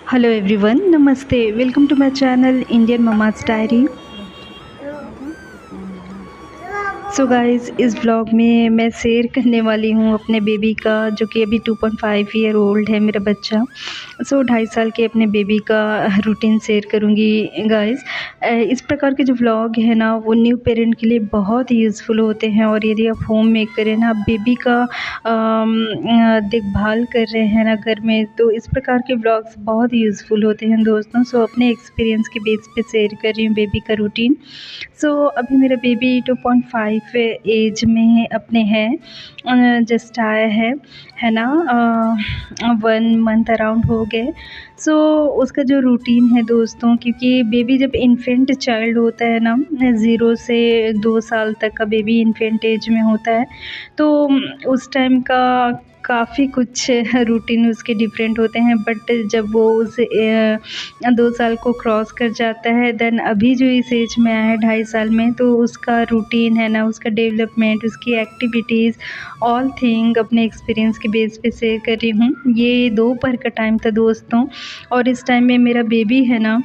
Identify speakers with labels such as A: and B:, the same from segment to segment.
A: Hello everyone, नमस्ते। Welcome to my channel Indian mamas diary. So guys, इस vlog में मैं शेयर करने वाली हूँ अपने बेबी का, जो कि अभी 2.5 ईयर ओल्ड है मेरा बच्चा। सो 2.5 साल के अपने बेबी का रूटीन शेयर करूँगी गाइज़। इस प्रकार के जो व्लॉग है ना, वो न्यू पेरेंट के लिए बहुत ही यूज़फुल होते हैं। और यदि आप होम मेकर है ना, आप बेबी का देखभाल कर रहे हैं ना घर में, तो इस प्रकार के व्लॉग्स बहुत ही यूज़फुल होते हैं दोस्तों। सो अपने एक्सपीरियंस के बेस पे शेयर कर रही हूँ बेबी का रूटीन। सो अभी मेरा बेबी 2.5 एज में अपने है, जस्ट आया है ना, 1 मंथ अराउंड हो गए। सो उसका जो रूटीन है दोस्तों, क्योंकि बेबी जब इन्फेंट चाइल्ड होता है ना, 0 से 2 साल तक का बेबी इन्फेंट एज में होता है, तो उस टाइम का काफ़ी कुछ रूटीन उसके डिफरेंट होते हैं। बट जब वो उस 2 साल को क्रॉस कर जाता है, देन अभी जो इस एज में आया है 2.5 साल में, तो उसका रूटीन है ना, उसका डेवलपमेंट, उसकी एक्टिविटीज़, ऑल थिंग अपने एक्सपीरियंस के बेस पे शेयर कर रही हूँ। ये दोपहर का टाइम था दोस्तों, और इस टाइम में मेरा बेबी है ना,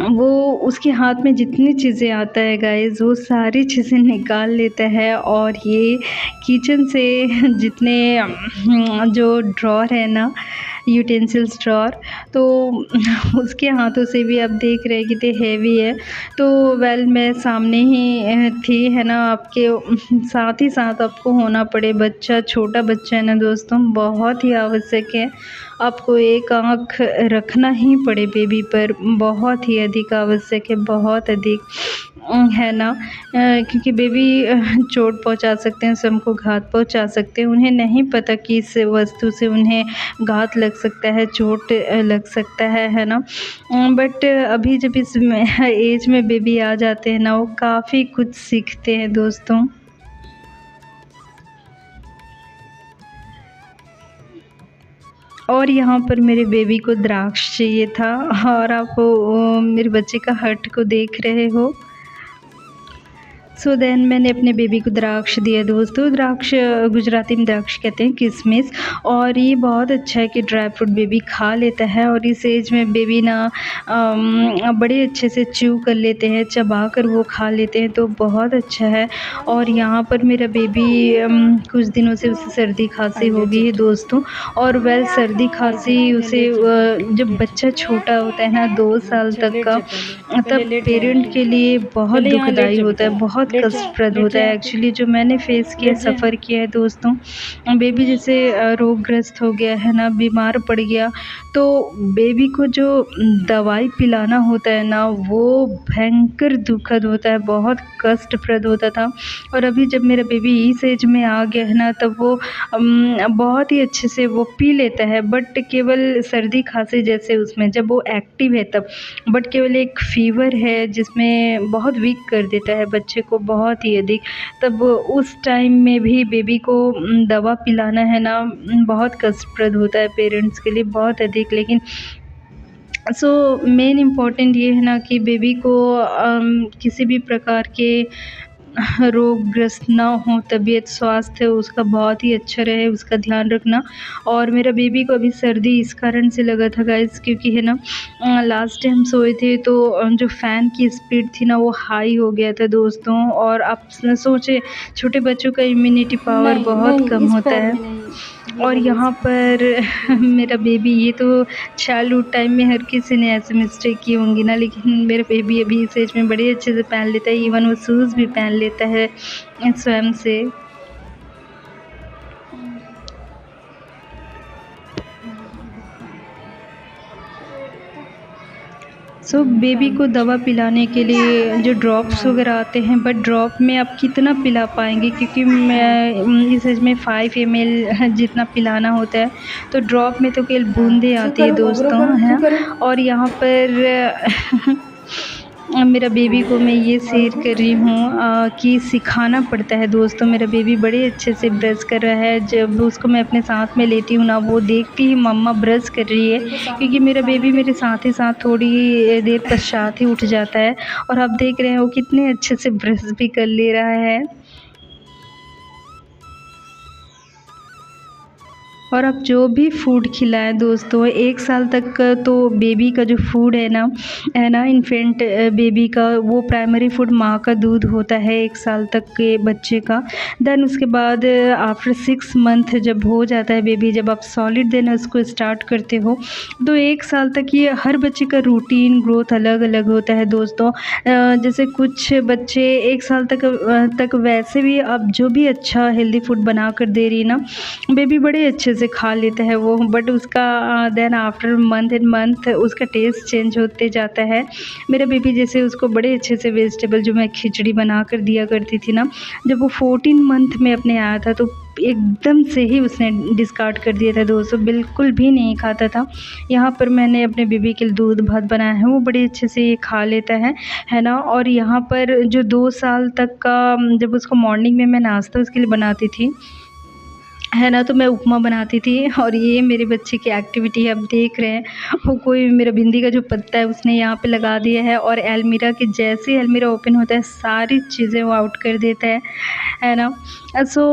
A: वो उसके हाथ में जितनी चीज़ें आता है गाइज़, वो सारी चीज़ें निकाल लेता है। और ये किचन से जितने जो ड्रॉर है ना, यूटेंसिल्स ड्रॉर, तो उसके हाथों से भी आप देख रहे हैं कितने हेवी है। तो वेल मैं सामने ही थी है ना, आपके साथ ही साथ आपको होना पड़े, बच्चा छोटा बच्चा है ना दोस्तों, बहुत ही आवश्यक है आपको एक आँख रखना ही पड़े बेबी पर, बहुत ही अधिक आवश्यक है, बहुत अधिक है ना, क्योंकि बेबी चोट पहुंचा सकते हैं, सबको घात पहुंचा सकते हैं। उन्हें नहीं पता कि इस वस्तु से उन्हें घात लग सकता है, चोट लग सकता है ना। बट अभी जब इस एज में बेबी आ जाते हैं ना, वो काफ़ी कुछ सीखते हैं दोस्तों। और यहाँ पर मेरे बेबी को द्राक्ष चाहिए था, और आप मेरे बच्चे का हर्ट को देख रहे हो। सो देन मैंने अपने बेबी को द्राक्ष दिया दोस्तों। द्राक्ष गुजराती में द्राक्ष कहते हैं, किशमिश। और ये बहुत अच्छा है कि ड्राई फ्रूट बेबी खा लेता है, और इस एज में बेबी ना बड़े अच्छे से च्यू कर लेते हैं, चबा कर वो खा लेते हैं, तो बहुत अच्छा है। और यहाँ पर मेरा बेबी कुछ दिनों से उसे सर्दी खांसी हो गई है दोस्तों। और वेल सर्दी खांसी उसे जब बच्चा छोटा होता है ना, 2 साल तक का, तब पेरेंट के लिए बहुत दुखदाई होता है, बहुत कष्टप्रद होता है। एक्चुअली जो मैंने फेस किया, सफ़र किया है दोस्तों, बेबी जैसे रोगग्रस्त हो गया है ना, बीमार पड़ गया, तो बेबी को जो दवाई पिलाना होता है ना, वो भयंकर दुखद होता है, बहुत कष्टप्रद होता था। और अभी जब मेरा बेबी इस एज में आ गया है ना, तब वो बहुत ही अच्छे से वो पी लेता है, बट केवल सर्दी खांसी जैसे उसमें जब वो एक्टिव है तब। बट केवल एक फ़ीवर है जिसमें बहुत वीक कर देता है बच्चे को, बहुत ही अधिक। तब उस टाइम में भी बेबी को दवा पिलाना है ना, बहुत कष्टप्रद होता है पेरेंट्स के लिए, बहुत अधिक। लेकिन सो मेन इम्पॉर्टेंट ये है ना कि बेबी को किसी भी प्रकार के रोगग्रस्त ना हो, तबीयत स्वास्थ्य उसका बहुत ही अच्छा रहे, उसका ध्यान रखना। और मेरा बेबी को अभी सर्दी इस कारण से लगा था गाइस, क्योंकि है ना, लास्ट टाइम सोए थे तो जो फ़ैन की स्पीड थी ना, वो हाई हो गया था दोस्तों। और आप सोचे, छोटे बच्चों का इम्यूनिटी पावर
B: नहीं
A: बहुत
B: नहीं,
A: कम
B: इस
A: होता
B: पैर
A: है।
B: में नहीं, ये
A: और
B: वाले इस
A: यहाँ पर मेरा बेबी, ये तो चाइल्डहुड टाइम में हर किसी ने ऐसे मिस्टेक की होंगी ना, लेकिन मेरा बेबी अभी इस एज में बड़े अच्छे से पहन लेता है, इवन वो शूज़ भी पहन लेता है स्वयं से। सो बेबी को दवा पिलाने के लिए जो ड्रॉप्स वगैरह आते हैं, बट ड्रॉप में आप कितना पिला पाएंगे, क्योंकि मैं इस एज में 5 ml जितना पिलाना होता है, तो ड्रॉप में तो केवल बूंदें
B: क्यों
A: आती है
B: करूँ, उग्र
A: दोस्तों,
B: करूँ, क्यों
A: है।
B: करूँ?
A: और यहाँ पर मेरा बेबी को मैं ये शेयर कर रही हूँ कि सिखाना पड़ता है दोस्तों। मेरा बेबी बड़े अच्छे से ब्रश कर रहा है, जब उसको मैं अपने साथ में लेती हूँ ना, वो देखती ही मम्मा ब्रश कर रही है,
B: देखो
A: क्योंकि मेरा बेबी मेरे साथ ही साथ थोड़ी देर पश्चात ही उठ जाता है। और आप देख रहे हैं वो कितने अच्छे से ब्रश भी कर ले रहा है। और आप जो भी फूड खिलाएं दोस्तों, 1 साल तक का तो बेबी का जो फूड है ना इन्फेंट बेबी का, वो प्राइमरी फूड माँ का दूध होता है 1 साल तक के बच्चे का। देन उसके बाद आफ्टर 6 मंथ जब हो जाता है बेबी, जब आप सॉलिड देना उसको स्टार्ट करते हो, तो 1 साल तक ये हर बच्चे का रूटीन ग्रोथ अलग अलग होता है दोस्तों। जैसे कुछ बच्चे 1 साल तक वैसे भी आप जो भी अच्छा हेल्दी फूड बना कर दे रही ना, बेबी बड़े अच्छे से खा लेता है वो, बट उसका then after month and month उसका टेस्ट चेंज होते जाता है। मेरा बेबी जैसे उसको बड़े अच्छे से वेजिटेबल जो मैं खिचड़ी बना कर दिया करती थी ना, जब वो 14 मंथ में अपने आया था तो एकदम से ही उसने डिस्कार्ड कर दिया था दोस्तों, बिल्कुल भी नहीं खाता था। यहाँ पर मैंने अपने बेबी के लिए दूध भात बनाया है, वो बड़े अच्छे से ये खा लेता है ना। और यहाँ पर जो 2 साल तक का, जब उसको मॉर्निंग में मैं नाश्ता उसके लिए बनाती थी, है ना, तो मैं उपमा बनाती थी। और ये मेरे बच्चे की एक्टिविटी आप देख रहे हैं, वो कोई मेरा भिंडी का जो पत्ता है उसने यहाँ पे लगा दिया है, और अलमीरा के जैसे ही अलमीरा ओपन होता है सारी चीज़ें वो आउट कर देता है ना। सो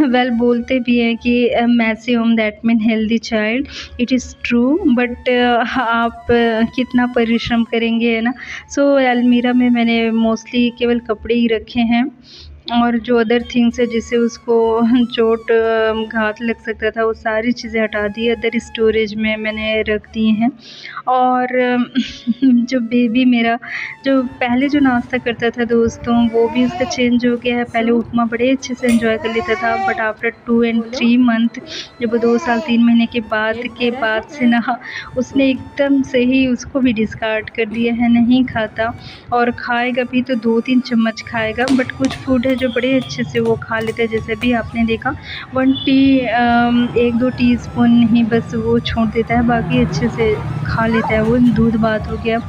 A: वेल बोलते भी हैं कि messy home that mean healthy child, it is true, but आप कितना परिश्रम करेंगे, है ना। सो अलमीरा में मैंने मोस्टली केवल कपड़े ही रखे हैं, और जो अदर थिंग्स है जिससे उसको चोट घात लग सकता था, वो सारी चीज़ें हटा दी, अदर स्टोरेज में मैंने रख दी हैं। और जो बेबी मेरा जो पहले जो नाश्ता करता था दोस्तों, वो भी उसका चेंज हो गया है। पहले उपमा बड़े अच्छे से एंजॉय कर लेता था, बट आफ्टर 2 एंड 3 मंथ, जब वो 2 साल 3 महीने के बाद से ना, उसने एकदम से ही उसको भी डिस्कार्ड कर दिया है, नहीं खाता। और खाएगा भी तो 2-3 चम्मच खाएगा, बट कुछ फूड है जो बड़े अच्छे से वो खा लेते हैं, जैसे भी आपने देखा 1-2 टीस्पून ही बस वो छोड़ देता है, बाकी अच्छे से खा लेता है वो। दूध भात हो गया।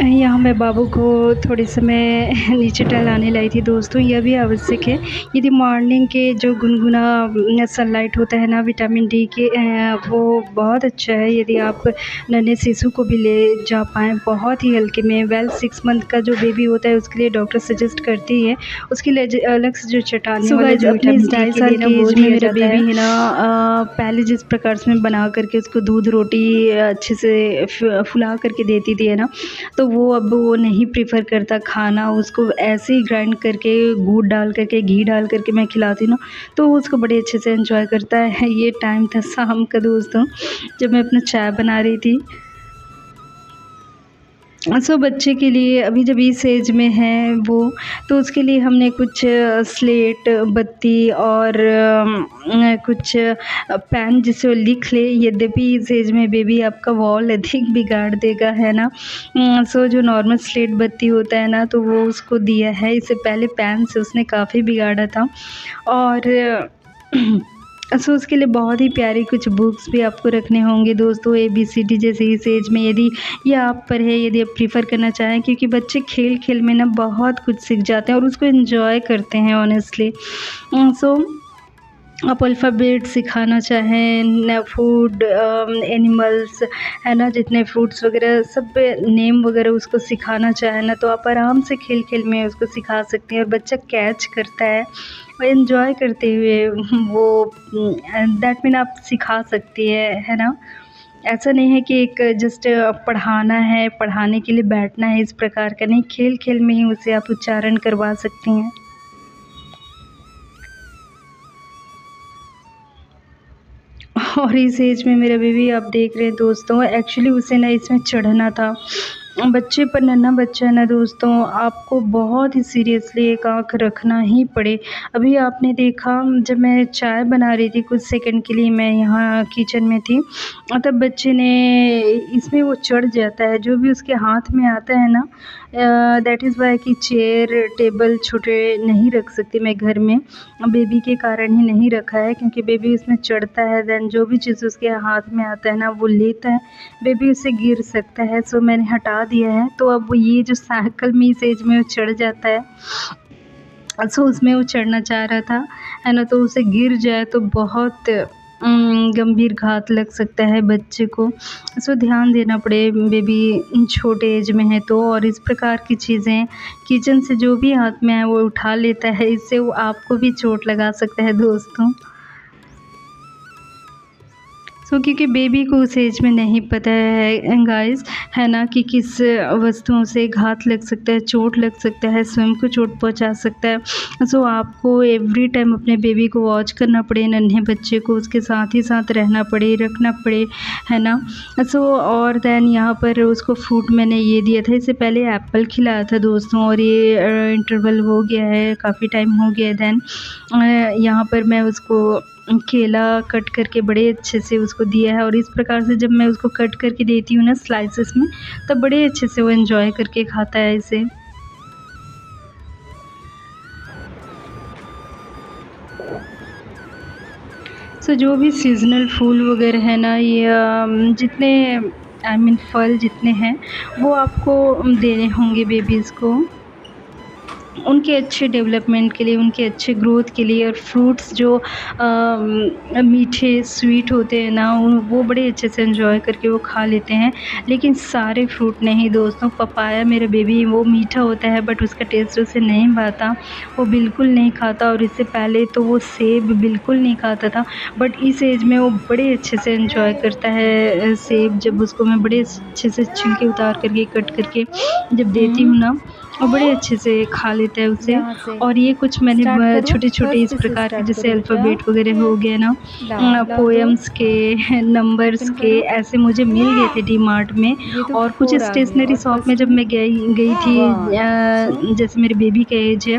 A: यहाँ मैं बाबू को थोड़े समय नीचे टहलाने लाई थी दोस्तों, यह भी आवश्यक है। यदि मॉर्निंग के जो गुनगुना सनलाइट होता है ना विटामिन डी के, वो बहुत अच्छा है। यदि आप नन्हे शिशु को भी ले जा पाएँ बहुत ही हल्के में, 6 मंथ का जो बेबी होता है उसके लिए डॉक्टर सजेस्ट करती है, उसके लिए अलग से जो चटाने वाला जो विटामिन डी के लिए ना वो दिया मेरा बेबी है ना, पहले जिस प्रकार से मैं बना करके उसको दूध रोटी अच्छे से फुला करके देती थी, है ना, तो वो अब वो नहीं प्रेफर करता खाना। उसको ऐसे ही ग्राइंड करके दूध डाल करके घी डाल करके मैं खिलाती हूँ ना, तो वो उसको बड़े अच्छे से एंजॉय करता है। ये टाइम था शाम का दोस्तों, जब मैं अपना चाय बना रही थी। सो बच्चे के लिए अभी जब इस एज में है वो, तो उसके लिए हमने कुछ स्लेट, बत्ती और कुछ पेन जिससे वो लिख ले। यद्यपि इस एज में बेबी आपका वॉल अधिक बिगाड़ देगा, है ना। सो जो नॉर्मल स्लेट बत्ती होता है ना, तो वो उसको दिया है। इससे पहले पेन से उसने काफ़ी बिगाड़ा था। और सो उसके लिए बहुत ही प्यारी कुछ बुक्स भी आपको रखने होंगे दोस्तों, ABCD जैसे इस एज में, यदि ये आप पर है, यदि आप प्रीफर करना चाहें, क्योंकि बच्चे खेल खेल में ना बहुत कुछ सीख जाते हैं और उसको एंजॉय करते हैं ऑनेस्टली। सो आप अल्फ़ाबेट सिखाना चाहें, न फूड, एनिमल्स, है ना, जितने फ्रूट्स वगैरह सब नेम वगैरह उसको सिखाना चाहें ना, तो आप आराम से खेल खेल में उसको सिखा सकते हैं, और बच्चा कैच करता है और एंजॉय करते हुए वो दैट मीन आप सिखा सकती है ना। ऐसा नहीं है कि एक जस्ट पढ़ाना है, पढ़ाने के लिए बैठना है, इस प्रकार का नहीं, खेल खेल में ही उसे आप उच्चारण करवा सकती हैं। और इस एज में मेरा बेबी आप देख रहे हैं दोस्तों, एक्चुअली उसे ना इसमें चढ़ना था। बच्चे पर, नन्हा बच्चा है ना दोस्तों, आपको बहुत ही सीरियसली एक आँख रखना ही पड़े। अभी आपने देखा जब मैं चाय बना रही थी, कुछ सेकंड के लिए मैं यहाँ किचन में थी, तब बच्चे ने इसमें वो चढ़ जाता है, जो भी उसके हाथ में आता है ना, दैट इज़ वाई कि चेयर टेबल छोटे नहीं रख सकती मैं घर में, बेबी के कारण ही नहीं रखा है, क्योंकि बेबी उसमें चढ़ता है, देन जो भी चीज़ उसके हाथ में आता है ना वो लेता है, बेबी उससे गिर सकता है। सो मैंने हटा दिया है। तो अब ये जो साइकिल में इस एज में वो चढ़ जाता है, सो उसमें वो चढ़ना चाह रहा था, है ना, तो उसे गिर जाए तो बहुत गंभीर घात लग सकता है बच्चे को। सो ध्यान देना पड़े, बेबी छोटे एज में है तो। और इस प्रकार की चीज़ें किचन से जो भी हाथ में आए वो उठा लेता है, इससे वो आपको भी चोट लगा सकता है दोस्तों। सो क्योंकि बेबी को उस एज में नहीं पता है गाइस, है ना, कि किस वस्तुओं से घात लग सकता है, चोट लग सकता है, स्वयं को चोट पहुंचा सकता है। सो आपको एवरी टाइम अपने बेबी को वॉच करना पड़े, नन्हे बच्चे को उसके साथ ही साथ रहना पड़े, रखना पड़े, है ना। सो और देन यहाँ पर उसको फ्रूट मैंने ये दिया था, इससे पहले एप्पल खिलाया था दोस्तों, और ये इंटरवल हो गया है, काफ़ी टाइम हो गया है। देन यहाँ पर मैं उसको केला कट करके बड़े अच्छे से उसको दिया है, और इस प्रकार से जब मैं उसको कट करके देती हूँ ना स्लाइसेस में, तब बड़े अच्छे से वो एंजॉय करके खाता है इसे। सो जो भी सीज़नल फूल वगैरह है ना, ये जितने आई मीन फल जितने हैं वो आपको देने होंगे बेबीज़ को, उनके अच्छे डेवलपमेंट के लिए, उनके अच्छे ग्रोथ के लिए। और फ्रूट्स जो मीठे स्वीट होते हैं ना, वो बड़े अच्छे से एंजॉय करके वो खा लेते हैं। लेकिन सारे फ्रूट नहीं दोस्तों। पपाया मेरा बेबी वो मीठा होता है बट उसका टेस्ट उसे नहीं भाता, वो बिल्कुल नहीं खाता। और इससे पहले तो वो सेब बिल्कुल नहीं खाता था, बट इस एज में वो बड़े अच्छे से एंजॉय करता है सेब। जब उसको मैं बड़े अच्छे से छिलके उतार करके कट करके जब देती हूँ ना, और बड़े अच्छे से खा लेता है उसे। और ये कुछ मैंने छोटे छोटे इस प्रकार के जैसे अल्फ़ाबेट वगैरह हो गए ना, पोएम्स के, नंबर्स के, ऐसे मुझे मिल गए थे डी मार्ट में। और कुछ स्टेशनरी शॉप में जब मैं गई थी, जैसे मेरे बेबी का एज है,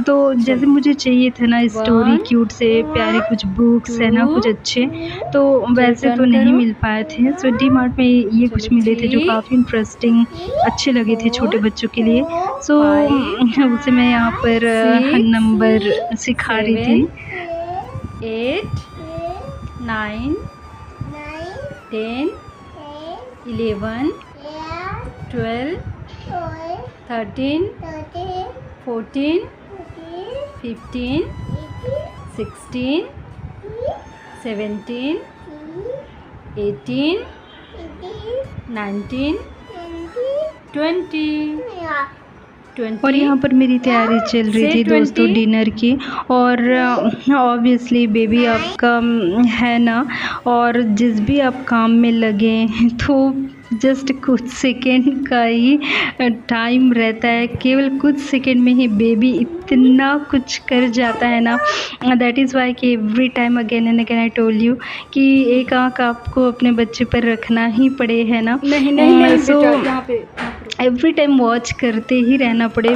A: तो जैसे मुझे चाहिए था ना स्टोरी क्यूट से प्यारे कुछ बुक्स है ना, कुछ अच्छे, तो वैसे तो नहीं मिल पाए थे। सो डी मार्ट में ये कुछ मिले थे जो काफ़ी इंटरेस्टिंग अच्छे लगे थे छोटे बच्चों के लिए। सो उसे मैं यहाँ पर नंबर सिखा रही थी।
B: 8 9 10 11 12 13 14 15 16 17 18 19 20।
A: और यहाँ पर मेरी तैयारी चल रही थी दोस्तों डिनर की। और ऑब्वियसली बेबी आपका है ना, और जिस भी आप काम में लगे तो जस्ट कुछ सेकेंड का ही टाइम रहता है, केवल कुछ सेकेंड में ही बेबी इतना कुछ कर जाता है ना। दैट इज़ वाई कि every time again and again I told you कि एक आँख आपको अपने बच्चे पर रखना ही पड़े, है ना।
B: नहीं
A: सो एवरी टाइम वॉच करते ही रहना पड़े।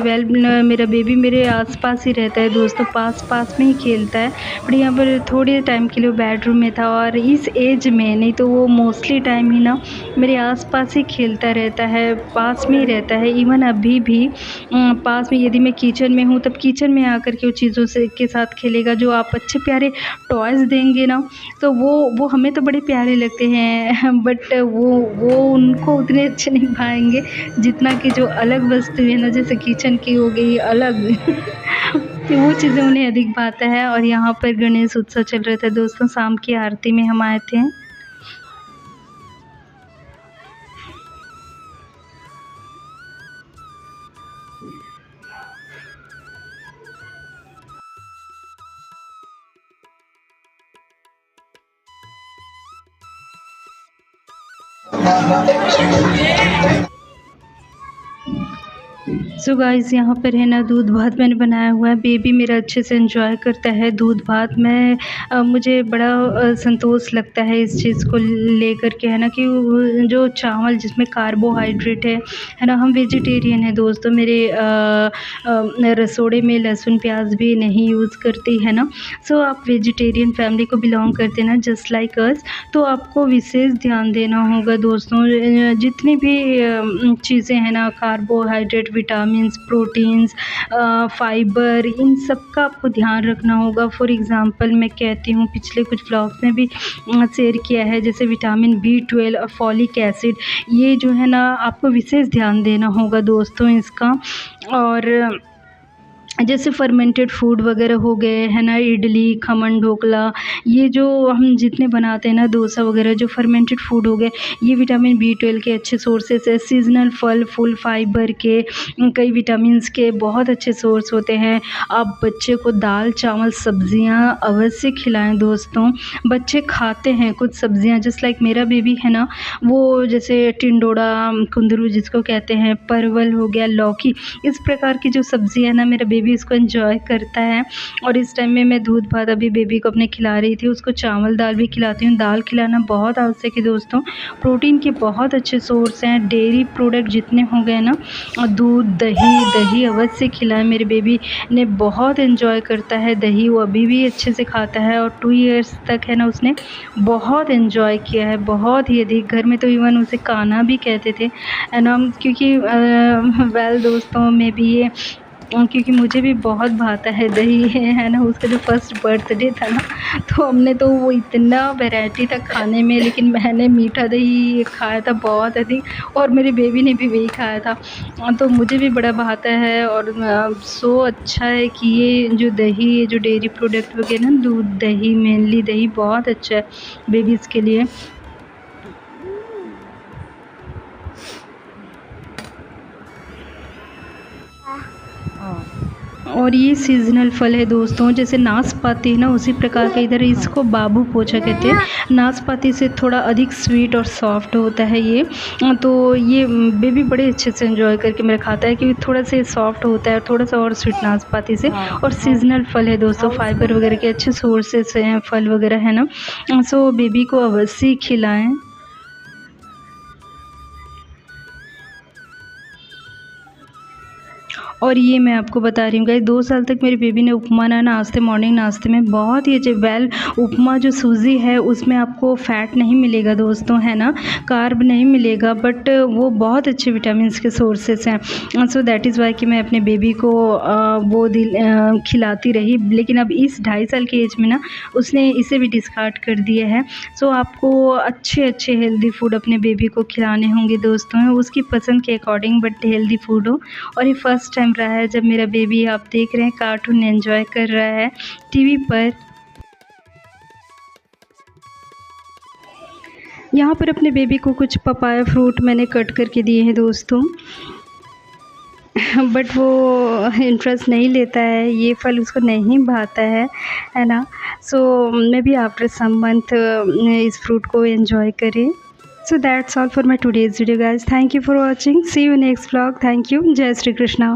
A: मेरा बेबी मेरे आसपास ही रहता है दोस्तों, पास में ही खेलता है। बट यहाँ पर थोड़े टाइम के लिए बेडरूम में था, और इस एज में नहीं तो वो मोस्टली टाइम ही ना मेरे आसपास ही खेलता रहता है, पास में ही रहता है। इवन अभी भी पास में, यदि मैं किचन में हूँ तब किचन में आकर के वो चीज़ों से के साथ खेलेगा। जो आप अच्छे प्यारे टॉयज़ देंगे ना, तो वो हमें तो बड़े प्यारे लगते हैं, बट वो उनको उतने अच्छे नहीं भाएंगे जितना कि जो अलग वस्तु है ना, जैसे किचन की हो गई अलग तो वो चीज़ें उन्हें अधिक भाता है। और यहाँ पर गणेश उत्सव चल रहा था दोस्तों, शाम की आरती में हम आए थे। सो गाइस यहाँ पर है ना दूध भात मैंने बनाया हुआ है। बेबी मेरा अच्छे से एंजॉय करता है दूध भात। मुझे बड़ा संतोष लगता है इस चीज़ को लेकर के, है ना, कि जो चावल जिसमें कार्बोहाइड्रेट है ना। हम वेजिटेरियन है दोस्तों, मेरे रसोड़े में लहसुन प्याज भी नहीं यूज़ करती, है ना। सो आप वेजिटेरियन फैमिली को बिलोंग करते हैं ना, जस्ट लाइक अस, तो आपको विशेष ध्यान देना होगा दोस्तों। जितनी भी चीज़ें हैं ना, कार्बोहाइड्रेट, विटामिन्स, प्रोटीन्स, फाइबर, इन सब का आपको ध्यान रखना होगा। फॉर एग्ज़ाम्पल मैं कहती हूँ, पिछले कुछ व्लॉग्स में भी शेयर किया है, जैसे विटामिन B12 और फॉलिक एसिड, ये जो है ना आपको विशेष ध्यान देना होगा दोस्तों इसका। और जैसे फर्मेंटेड फूड वगैरह हो गए है ना, इडली, खमन, ढोकला, ये जो हम जितने बनाते हैं ना, डोसा वगैरह, जो फर्मेंटेड फूड हो गए, ये विटामिन B12 के अच्छे सोर्सेस है। सीजनल फल फूल फाइबर के, कई विटामिन्स के बहुत अच्छे सोर्स होते हैं। आप बच्चे को दाल चावल सब्जियां अवश्य खिलाएं दोस्तों। बच्चे खाते हैं कुछ सब्जियां, जस्ट लाइक मेरा बेबी है ना, वो जैसे टिंडोड़ा, कुंदरू जिसको कहते हैं, परवल हो गया, लौकी, इस प्रकार की जो सब्ज़ी है ना, मेरा बेबी इसको एंजॉय करता है। और इस टाइम में मैं दूध भात अभी बेबी को अपने खिला रही थी, उसको चावल दाल भी खिलाती हूँ। दाल खिलाना बहुत आवश्यक है दोस्तों। प्रोटीन के बहुत अच्छे सोर्स हैं। डेयरी प्रोडक्ट जितने हो गए ना, दूध दही अवश्य खिलाएं। मेरे बेबी ने बहुत एंजॉय करता है दही, वो अभी भी अच्छे से खाता है। और 2 इयर्स तक है ना, उसने बहुत एंजॉय किया है, बहुत ही अधिक। घर में तो इवन उसे कान्हा भी कहते थे है ना, क्योंकि वेल दोस्तों में भी ये क्योंकि मुझे भी बहुत भाता है दही है ना। उसका जो फर्स्ट बर्थडे था ना, तो हमने तो वो इतना वैरायटी था खाने में, लेकिन मैंने मीठा दही खाया था बहुत अधिक, और मेरे बेबी ने भी वही खाया था। तो मुझे भी बड़ा भाता है। और सो अच्छा है कि ये जो दही, ये जो डेयरी प्रोडक्ट वगैरह ना, दूध दही, मेनली दही बहुत अच्छा है बेबीज़ के लिए। और ये सीजनल फल है दोस्तों। जैसे नाशपाती है ना, उसी प्रकार का इधर इसको बाबू पोचा कहते हैं। नाशपाती से थोड़ा अधिक स्वीट और सॉफ्ट होता है ये। तो ये बेबी बड़े अच्छे से एंजॉय करके मेरा खाता है, क्योंकि थोड़ा सा सॉफ्ट होता है, थोड़ा सा और स्वीट नाशपाती से। और सीजनल फल है दोस्तों, फाइबर वगैरह के अच्छे सोर्सेस हैं, फल वगैरह है ना। सो बेबी को अवश्य खिलाएँ। और ये मैं आपको बता रही हूँ गाइस, 2 साल तक मेरे बेबी ने उपमा ना नाश्ते, मॉर्निंग नाश्ते में बहुत ही अच्छे, वेल उपमा जो सूजी है उसमें आपको फ़ैट नहीं मिलेगा दोस्तों, है ना, कार्ब नहीं मिलेगा, बट वो बहुत अच्छे विटामिन्स के सोर्सेस हैं। सो दैट इज़ वाई कि मैं अपने बेबी को वो खिलाती रही। लेकिन अब इस 2.5 साल की एज में ना, उसने इसे भी डिस्कार्ड कर दिया है। सो आपको अच्छे अच्छे हेल्दी फूड अपने बेबी को खिलाने होंगे दोस्तों, उसकी पसंद के अकॉर्डिंग, बट हेल्दी फूड हो। और ये फर्स्ट टाइम रहा है जब मेरा बेबी, आप देख रहे हैं, कार्टून एंजॉय कर रहा है टीवी पर। यहाँ पर अपने बेबी को कुछ पपाया फ्रूट मैंने कट करके दिए हैं दोस्तों, बट वो इंटरेस्ट नहीं लेता है, ये फल उसको नहीं भाता है ना। So maybe after some month इस फ्रूट को एंजॉय करें। So that's all for my today's video guys. Thank you for watching. See you next vlog. Thank you. Jai Shri Krishna.